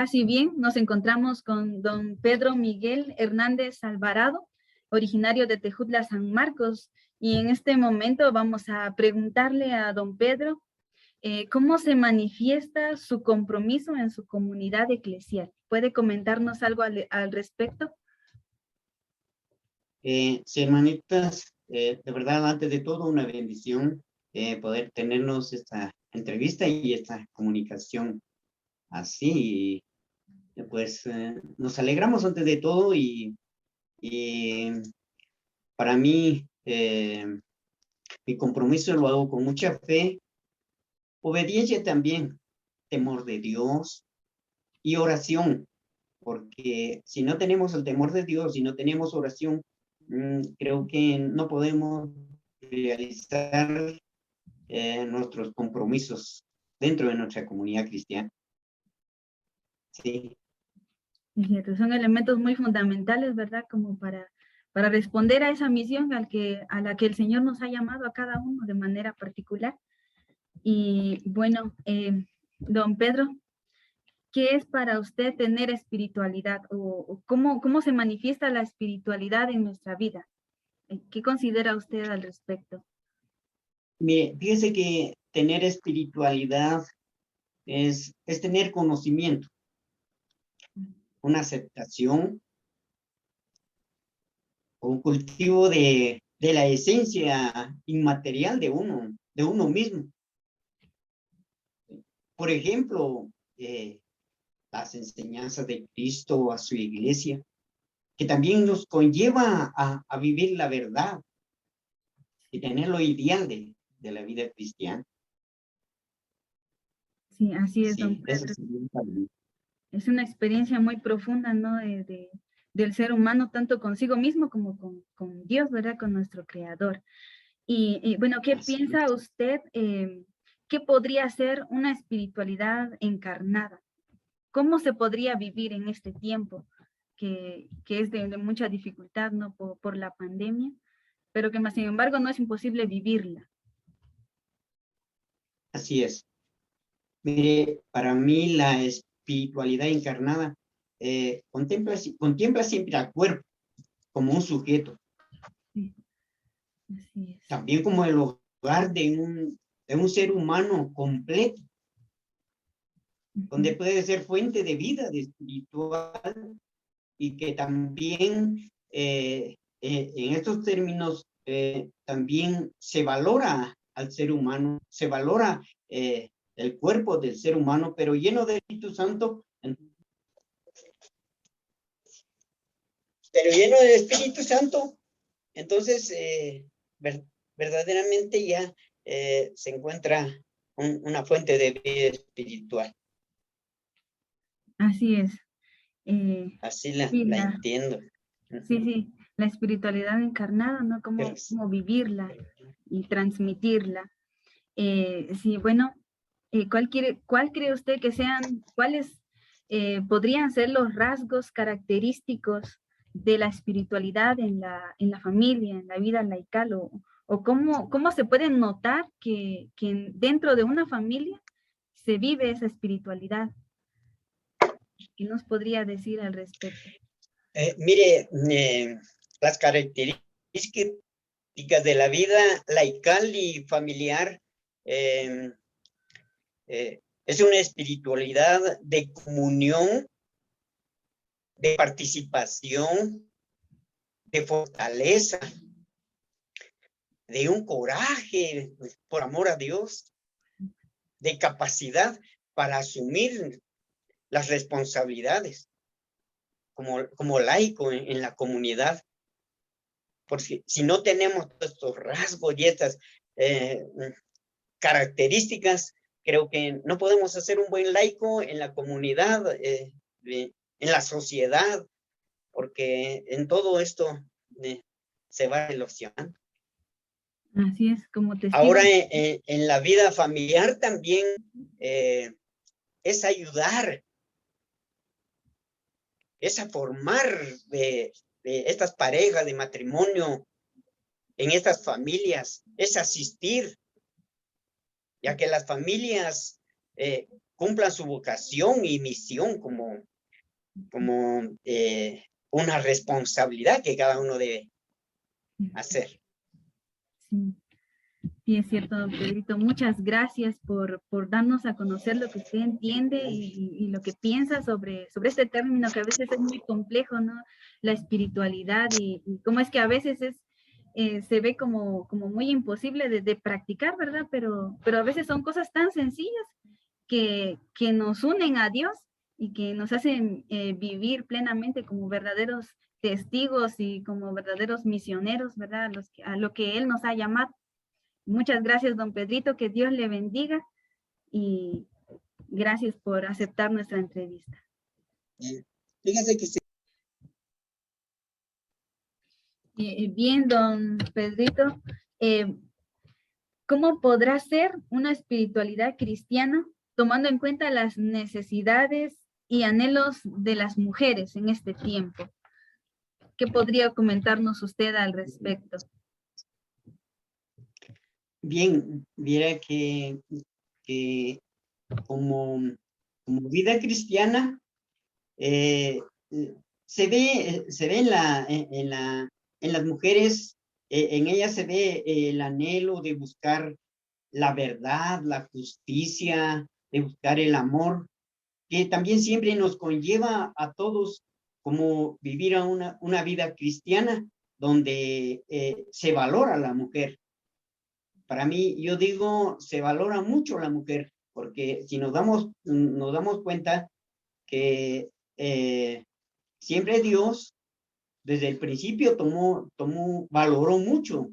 Así bien, nos encontramos con don Pedro Miguel Hernández Alvarado, originario de Tejutla, San Marcos, y en este momento vamos a preguntarle a don Pedro cómo se manifiesta su compromiso en su comunidad eclesial. ¿Puede comentarnos algo al respecto? Sí, hermanitas, de verdad, antes de todo, una bendición poder tenernos esta entrevista y esta comunicación así. Pues nos alegramos antes de todo y para mí mi compromiso lo hago con mucha fe, obediencia también, temor de Dios y oración, porque si no tenemos el temor de Dios, si no tenemos oración, creo que no podemos realizar nuestros compromisos dentro de nuestra comunidad cristiana. Sí. Es cierto, son elementos muy fundamentales, ¿verdad? Como para responder a esa misión a la que el Señor nos ha llamado a cada uno de manera particular. Y bueno, don Pedro, ¿qué es para usted tener espiritualidad? ¿O cómo se manifiesta la espiritualidad en nuestra vida? ¿Qué considera usted al respecto? Mire, fíjese que tener espiritualidad es tener conocimiento, una aceptación, un cultivo de la esencia inmaterial de uno mismo. Por ejemplo, las enseñanzas de Cristo a su iglesia, que también nos conlleva a vivir la verdad y tener lo ideal de la vida cristiana. Sí, así es, don Sí, eso Pedro. sí. Es una experiencia muy profunda, ¿no? Del ser humano, tanto consigo mismo como con Dios, ¿verdad? Con nuestro Creador. Y bueno, ¿qué piensa usted? ¿Qué podría ser una espiritualidad encarnada? ¿Cómo se podría vivir en este tiempo que es de mucha dificultad, ¿no? Por la pandemia, pero que más sin embargo no es imposible vivirla. Así es. Mire, para mí la espiritualidad encarnada contempla siempre al cuerpo como un sujeto, Sí, así es. también como el hogar de un ser humano completo, donde puede ser fuente de vida, de espiritual, y que también en estos términos también se valora al ser humano, se valora el cuerpo del ser humano, pero lleno de Espíritu Santo, entonces verdaderamente ya se encuentra una fuente de vida espiritual. Así es. Así la Sí, entiendo. sí, la espiritualidad encarnada, ¿no? Cómo vivirla y transmitirla. Sí, bueno, ¿cuál cree usted que cuáles podrían ser los rasgos característicos de la espiritualidad en la familia, en la vida laical, o cómo se puede notar que dentro de una familia se vive esa espiritualidad? ¿Qué nos podría decir al respecto? Mire, las características de la vida laical y familiar es una espiritualidad de comunión, de participación, de fortaleza, de un coraje por amor a Dios, de capacidad para asumir las responsabilidades como laico en la comunidad. Porque si no tenemos estos rasgos y estas características, creo que no podemos hacer un buen laico en la comunidad, en la sociedad, porque en todo esto se va erosionando. Así es, como testigo. Ahora en la vida familiar también es ayudar, es a formar de estas parejas de matrimonio en estas familias, es asistir, ya que las familias cumplan su vocación y misión como una responsabilidad que cada uno debe hacer. Sí. Sí, es cierto, don Pedrito. Muchas gracias por darnos a conocer lo que usted entiende y lo que piensa sobre este término que a veces es muy complejo, ¿no? La espiritualidad y cómo es que a veces se ve como muy imposible de practicar, ¿verdad? Pero a veces son cosas tan sencillas que nos unen a Dios y que nos hacen vivir plenamente como verdaderos testigos y como verdaderos misioneros, ¿verdad? A lo que Él nos ha llamado. Muchas gracias, don Pedrito, que Dios le bendiga y gracias por aceptar nuestra entrevista. Fíjese que Bien, don Pedrito, ¿cómo podrá ser una espiritualidad cristiana tomando en cuenta las necesidades y anhelos de las mujeres en este tiempo? ¿Qué podría comentarnos usted al respecto? bien, viera que como vida cristiana, se ve en las mujeres, en ellas se ve el anhelo de buscar la verdad, la justicia, de buscar el amor, que también siempre nos conlleva a todos como vivir una vida cristiana donde se valora a la mujer. Para mí, yo digo, se valora mucho la mujer, porque si nos damos cuenta que siempre Dios, desde el principio, valoró mucho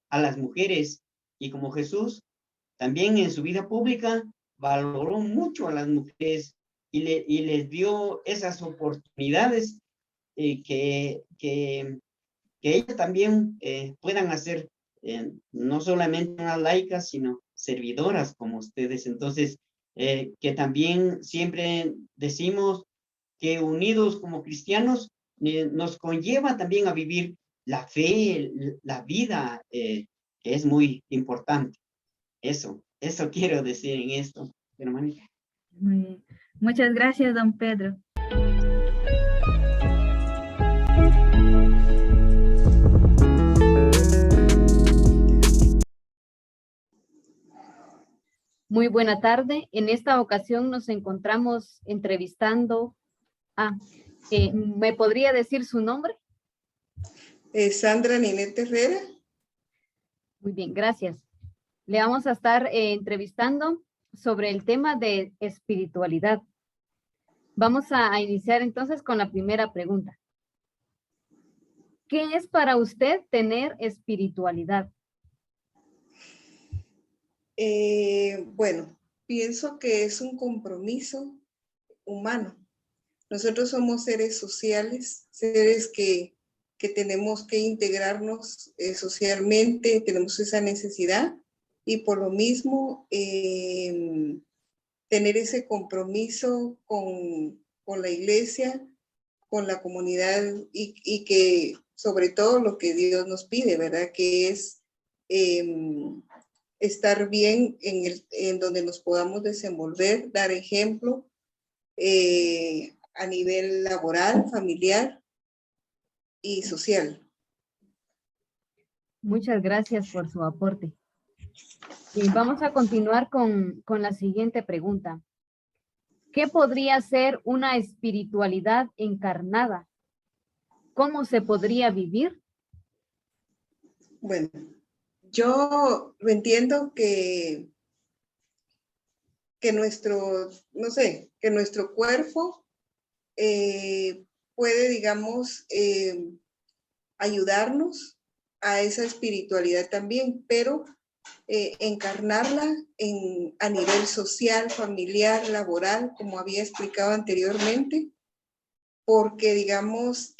a las mujeres, y como Jesús, también en su vida pública, valoró mucho a las mujeres y les dio esas oportunidades que ellas también puedan hacer no solamente unas laicas, sino servidoras como ustedes. Entonces, que también siempre decimos que unidos como cristianos nos conlleva también a vivir la fe, la vida, que es muy importante. Eso quiero decir en esto, hermanita. Muy bien. Muchas gracias, don Pedro. Muy buena tarde. En esta ocasión nos encontramos entrevistando a... ¿me podría decir su nombre? Sandra Ninette Herrera. Muy bien, gracias. Le vamos a estar entrevistando sobre el tema de espiritualidad. Vamos a iniciar entonces con la primera pregunta. ¿Qué es para usted tener espiritualidad? Bueno, pienso que es un compromiso humano. Nosotros somos seres sociales, seres que tenemos que integrarnos socialmente, tenemos esa necesidad y por lo mismo tener ese compromiso con la iglesia, con la comunidad y que sobre todo lo que Dios nos pide, ¿verdad? Que es estar bien en donde nos podamos desenvolver, dar ejemplo a nivel laboral, familiar y social. Muchas gracias por su aporte. Y vamos a continuar con la siguiente pregunta. ¿Qué podría ser una espiritualidad encarnada? ¿Cómo se podría vivir? Bueno, yo entiendo que nuestro, no sé, que nuestro cuerpo puede, digamos, ayudarnos a esa espiritualidad también, pero encarnarla a nivel social, familiar, laboral, como había explicado anteriormente, porque, digamos,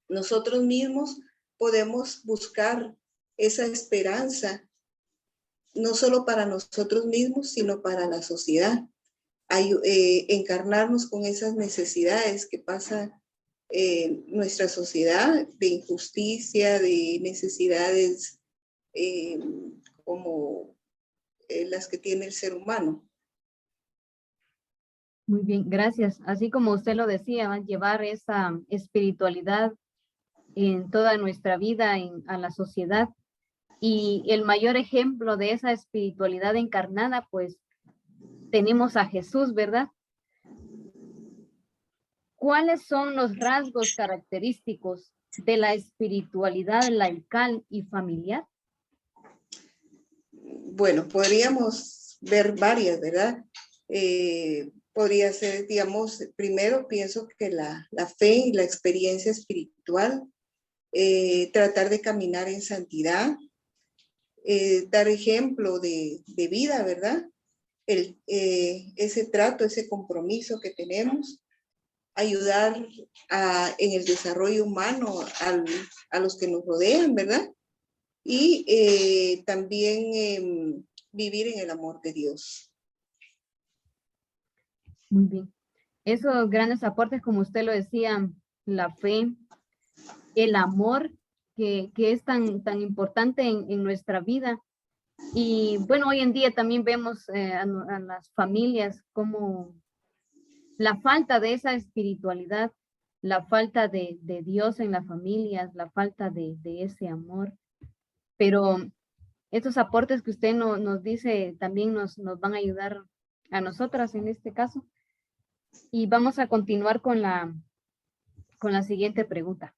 nosotros mismos podemos buscar esa esperanza, no solo para nosotros mismos, sino para la sociedad. Encarnarnos con esas necesidades que pasa nuestra sociedad, de injusticia, de necesidades como las que tiene el ser humano. Muy bien, gracias. Así como usted lo decía, ¿va? Llevar esa espiritualidad en toda nuestra vida, a la sociedad. Y el mayor ejemplo de esa espiritualidad encarnada, pues tenemos a Jesús, ¿verdad? ¿Cuáles son los rasgos característicos de la espiritualidad laical y familiar? Bueno, podríamos ver varias, ¿verdad? Podría ser, digamos, primero pienso que la fe y la experiencia espiritual, tratar de caminar en santidad, dar ejemplo de vida, ¿verdad? Ese trato, ese compromiso que tenemos, ayudar en el desarrollo humano a los que nos rodean, ¿verdad? Y también vivir en el amor de Dios. Muy bien. Esos grandes aportes, como usted lo decía, la fe, el amor, que es tan importante en nuestra vida. Y bueno, hoy en día también vemos a las familias como la falta de esa espiritualidad, la falta de Dios en las familias, la falta de ese amor. Pero estos aportes que usted nos dice también nos van a ayudar a nosotras en este caso. Y vamos a continuar con la siguiente pregunta.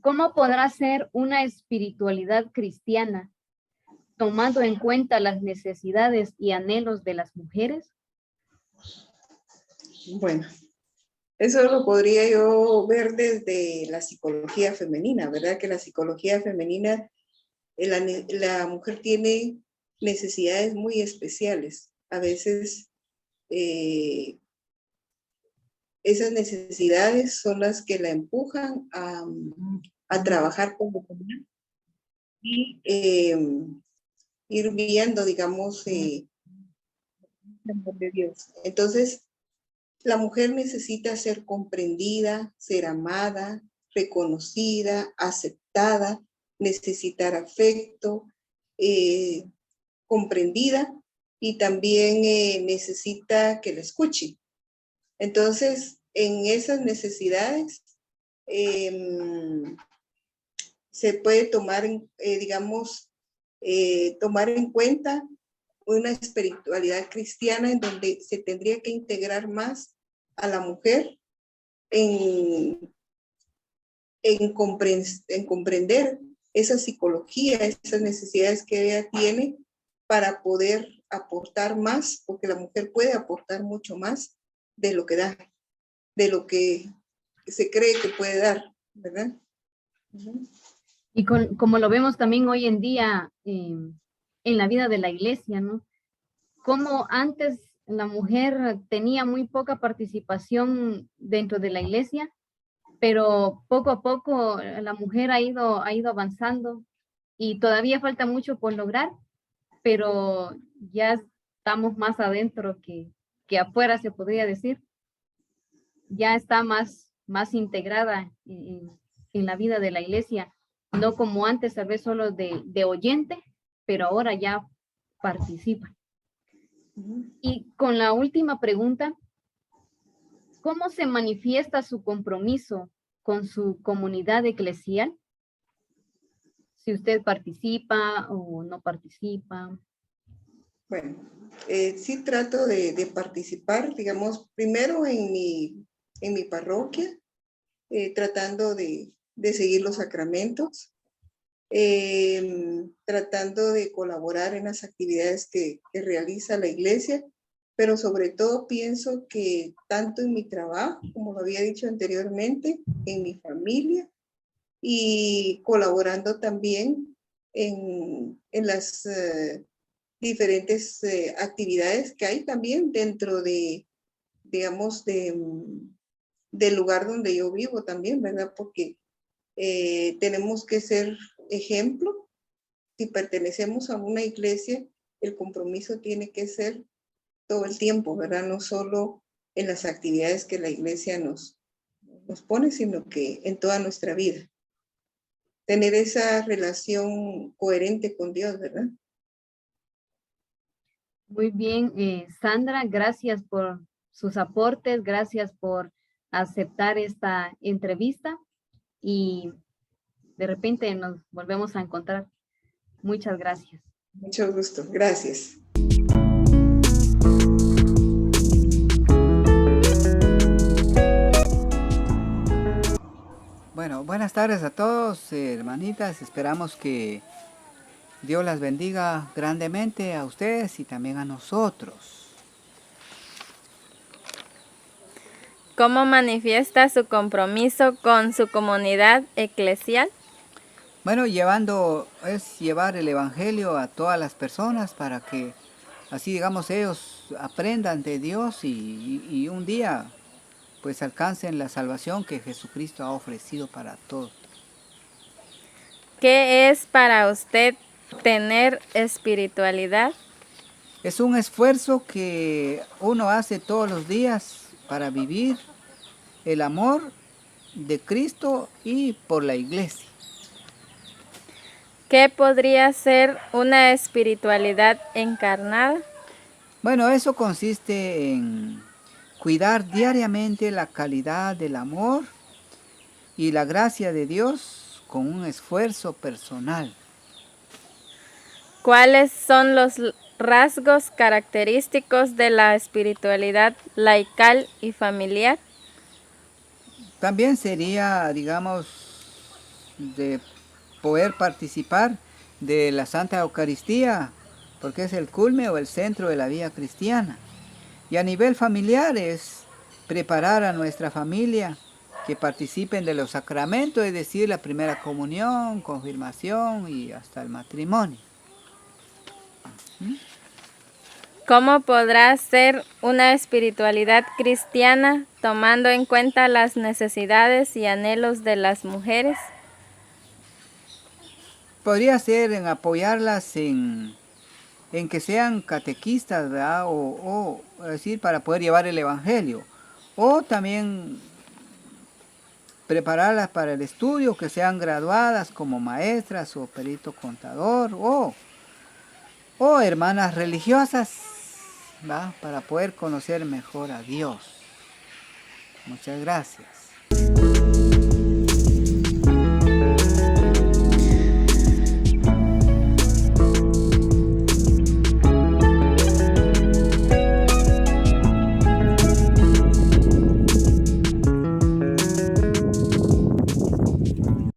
¿Cómo podrá ser una espiritualidad cristiana tomando en cuenta las necesidades y anhelos de las mujeres? Bueno, eso lo podría yo ver desde la psicología femenina, ¿verdad? Que la psicología femenina, la mujer tiene necesidades muy especiales. A veces esas necesidades son las que la empujan a trabajar como mujer y ir viendo, digamos, el amor de Dios. Entonces, la mujer necesita ser comprendida, ser amada, reconocida, aceptada, necesitar afecto, comprendida, y también necesita que la escuchen. Entonces, en esas necesidades se puede tomar, digamos, tomar en cuenta una espiritualidad cristiana en donde se tendría que integrar más a la mujer en comprender esa psicología, esas necesidades que ella tiene para poder aportar más, porque la mujer puede aportar mucho más de lo que da, de lo que se cree que puede dar, ¿verdad? Y como lo vemos también hoy en día en la vida de la iglesia, ¿no? Como antes la mujer tenía muy poca participación dentro de la iglesia, pero poco a poco la mujer ha ido avanzando y todavía falta mucho por lograr, pero ya estamos más adentro que afuera, se podría decir. Ya está más integrada en la vida de la iglesia, no como antes, tal vez solo de oyente, pero ahora ya participa. Y con la última pregunta, ¿cómo se manifiesta su compromiso con su comunidad eclesial? Si usted participa o no participa. Bueno, sí trato de participar, digamos, primero en mi parroquia, tratando de seguir los sacramentos, tratando de colaborar en las actividades que realiza la iglesia, pero sobre todo pienso que tanto en mi trabajo, como lo había dicho anteriormente, en mi familia, y colaborando también en las diferentes actividades que hay también dentro de, digamos, del lugar donde yo vivo también, ¿verdad? Porque tenemos que ser ejemplo. Si pertenecemos a una iglesia, el compromiso tiene que ser todo el tiempo, ¿verdad? No solo en las actividades que la iglesia nos pone, sino que en toda nuestra vida. Tener esa relación coherente con Dios, ¿verdad? Muy bien, Sandra, gracias por sus aportes, gracias por aceptar esta entrevista y de repente nos volvemos a encontrar. Muchas gracias. Mucho gusto. Gracias. Bueno, buenas tardes a todos, hermanitas. Esperamos que Dios las bendiga grandemente a ustedes y también a nosotros. ¿Cómo manifiesta su compromiso con su comunidad eclesial? Bueno, es llevar el Evangelio a todas las personas para que así, digamos, ellos aprendan de Dios y un día pues alcancen la salvación que Jesucristo ha ofrecido para todos. ¿Qué es para usted tener espiritualidad? Es un esfuerzo que uno hace todos los días para vivir el amor de Cristo y por la iglesia. ¿Qué podría ser una espiritualidad encarnada? Bueno, eso consiste en cuidar diariamente la calidad del amor y la gracia de Dios con un esfuerzo personal. ¿Cuáles son los rasgos característicos de la espiritualidad laical y familiar? También sería, digamos, de poder participar de la Santa Eucaristía, porque es el culmen o el centro de la vida cristiana. Y a nivel familiar es preparar a nuestra familia que participen de los sacramentos, es decir, la primera comunión, confirmación y hasta el matrimonio. ¿Cómo podrá ser una espiritualidad cristiana tomando en cuenta las necesidades y anhelos de las mujeres? Podría ser en apoyarlas en que sean catequistas, ¿verdad? O es decir, para poder llevar el Evangelio. O también prepararlas para el estudio, que sean graduadas como maestras o perito contador o hermanas religiosas, ¿va? Para poder conocer mejor a Dios. Muchas gracias.